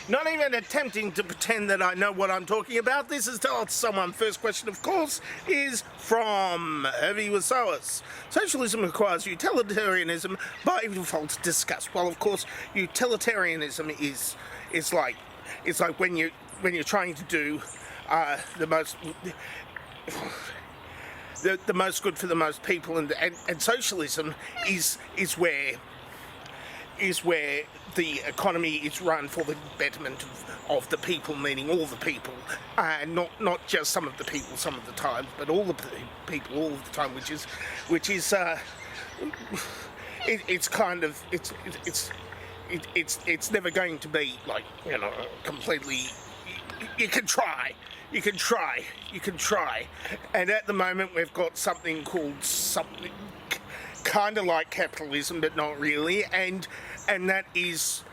not even attempting to pretend that I know what I'm talking about. This is Tell It to Someone. First question, of course, is from Hervey Wasawas. Socialism requires utilitarianism by default to discuss. Well, of course, utilitarianism is like when you're trying to do the most good for the most people, and socialism is where the economy is run for the betterment of the people, meaning all the people, and not just some of the people some of the time, but all the people all of the time, which is it's never going to be like, completely. You can try, and at the moment we've got something called something kind of like capitalism, but not really, and that is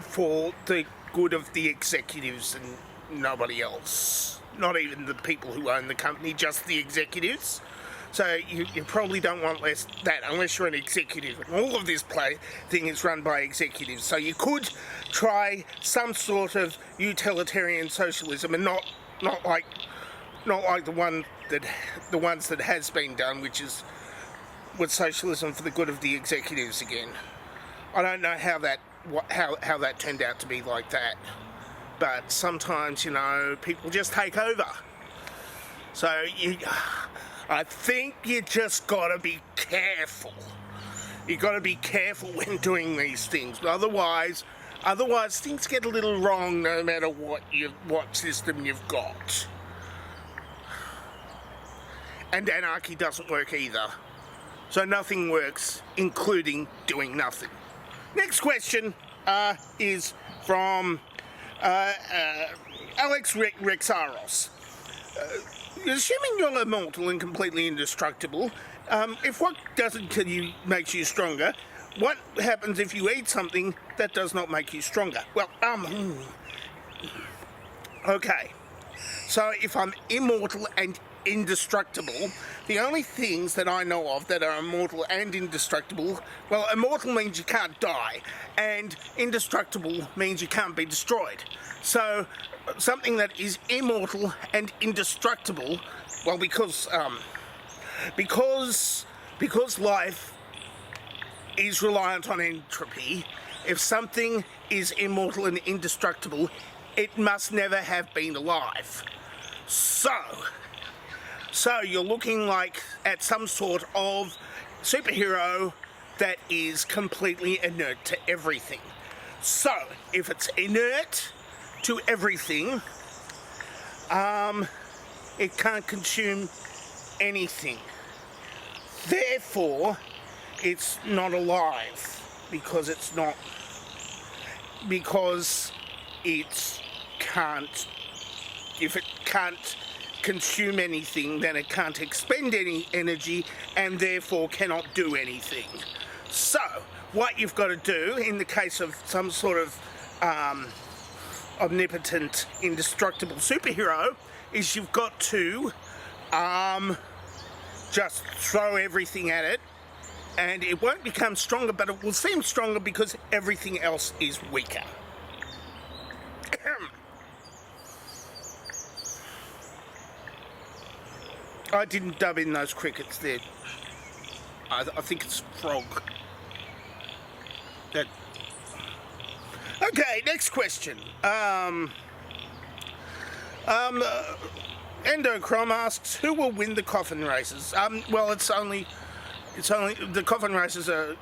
for the good of the executives and nobody else, not even the people who own the company, just the executives. So you probably don't want that unless you're an executive, and all of this thing is run by executives. So you could try some sort of utilitarian socialism, and not like the ones that has been done, which is with socialism for the good of the executives again. I don't know how that turned out to be like that, but sometimes people just take over. So I think you just gotta be careful. You gotta be careful when doing these things. Otherwise things get a little wrong no matter what system you've got. And anarchy doesn't work either. So nothing works, including doing nothing. Next question is from Alex Rexaros. Assuming you're immortal and completely indestructible, if what doesn't kill you makes you stronger, what happens if you eat something that does not make you stronger? Well, okay. So if I'm immortal and indestructible, the only things that I know of that are immortal and indestructible, well, immortal means you can't die, and indestructible means you can't be destroyed. So something that is immortal and indestructible, well, because life is reliant on entropy, if something is immortal and indestructible, it must never have been alive. So you're looking at some sort of superhero that is completely inert to everything. So if it's inert to everything, it can't consume anything. Therefore, it's not alive because it can't. If it can't consume anything, then it can't expend any energy and therefore cannot do anything. So what you've got to do in the case of some sort of omnipotent indestructible superhero is you've got to just throw everything at it, and it won't become stronger, but it will seem stronger because everything else is weaker. I didn't dub in those crickets there. I think it's frog. Okay, next question. Endochrome asks, who will win the coffin races? Well, it's only the coffin races are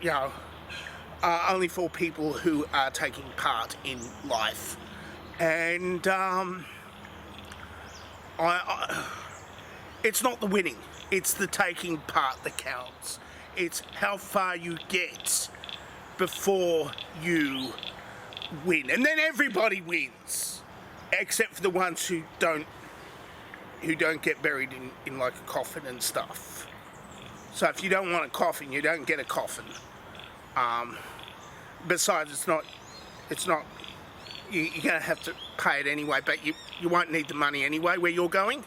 only for people who are taking part in life, and it's not the winning, it's the taking part that counts. It's how far you get before you win, and then everybody wins, except for the ones who don't get buried in like a coffin and stuff. So if you don't want a coffin, you don't get a coffin. Besides, it's not. You're gonna have to pay it anyway, but you won't need the money anyway where you're going.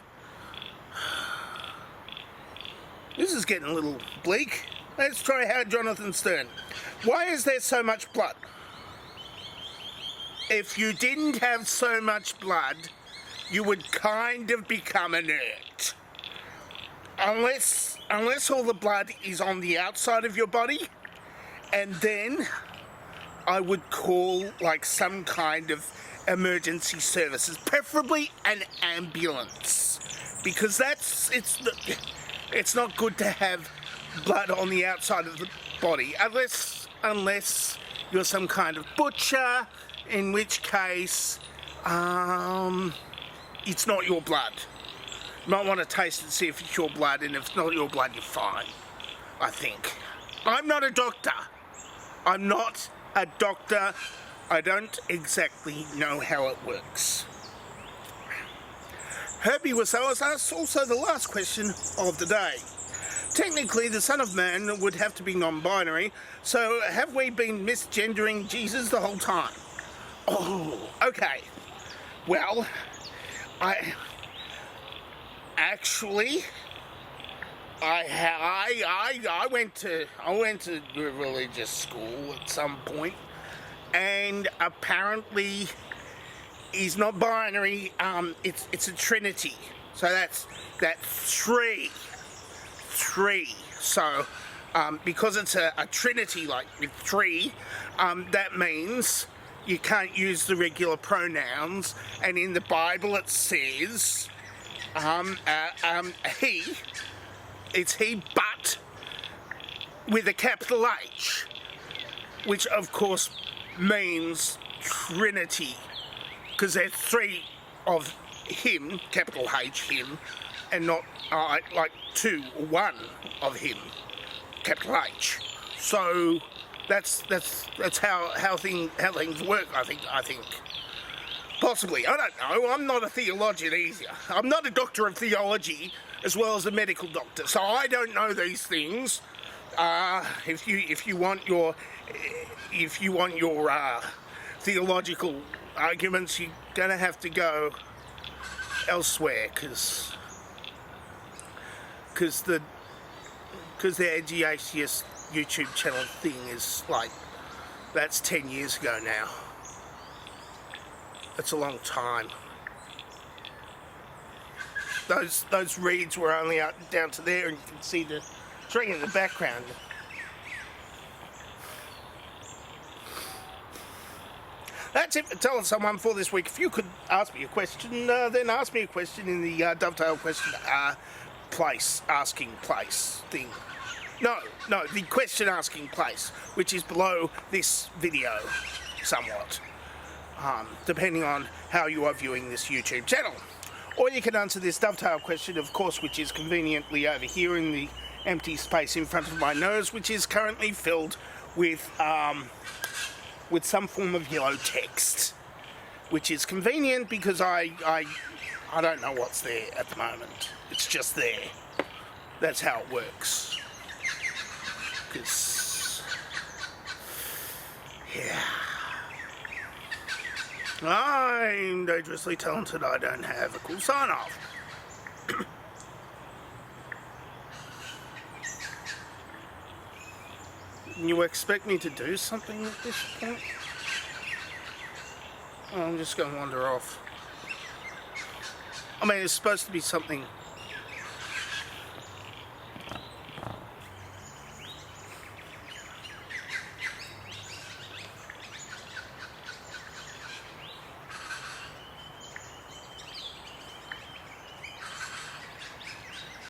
This is getting a little bleak. Let's try Jonathan Stern. Why is there so much blood? if you didn't have so much blood, you would kind of become inert. Unless all the blood is on the outside of your body, and then I would call like some kind of emergency services, preferably an ambulance, because it's not good to have blood on the outside of the body, unless you're some kind of butcher, in which case it's not your blood. You might want to taste and see if it's your blood, and if it's not your blood, you're fine, I think. I'm not a doctor. I'm not a doctor. I don't exactly know how it works. Herbie Wasawas asks also the last question of the day. Technically, the Son of Man would have to be non-binary, so have we been misgendering Jesus the whole time? Oh, okay. Well, I went to religious school at some point, and apparently he's not binary. It's a trinity, so that's three. So because it's a trinity, like with three, that means you can't use the regular pronouns, and in the Bible it says it's he, but with a capital H, which of course means Trinity, because there's three of him, capital H, him, and not like two or one of him, capital H. So that's how things work. I think. Possibly, I don't know. I'm not a theologian either. I'm not a doctor of theology as well as a medical doctor, so I don't know these things. If you want your theological arguments, you're gonna have to go elsewhere, because the Edgy Atheist YouTube channel thing is like, that's 10 years ago now. That's a long time. Those reeds were only out down to there, and you can see the tree in the background. That's it for Telling Someone for this week. If you could ask me a question, then ask me a question in the dovetail question asking place thing. No, the question asking place, which is below this video somewhat, depending on how you are viewing this YouTube channel. Or you can answer this dovetail question, of course, which is conveniently over here in the empty space in front of my nose, which is currently filled with some form of yellow text, which is convenient because I don't know what's there at the moment. It's just there. That's how it works. Because, yeah. I'm dangerously talented. I don't have a cool sign-off. You expect me to do something at this point? Oh, I'm just going to wander off. I mean, it's supposed to be something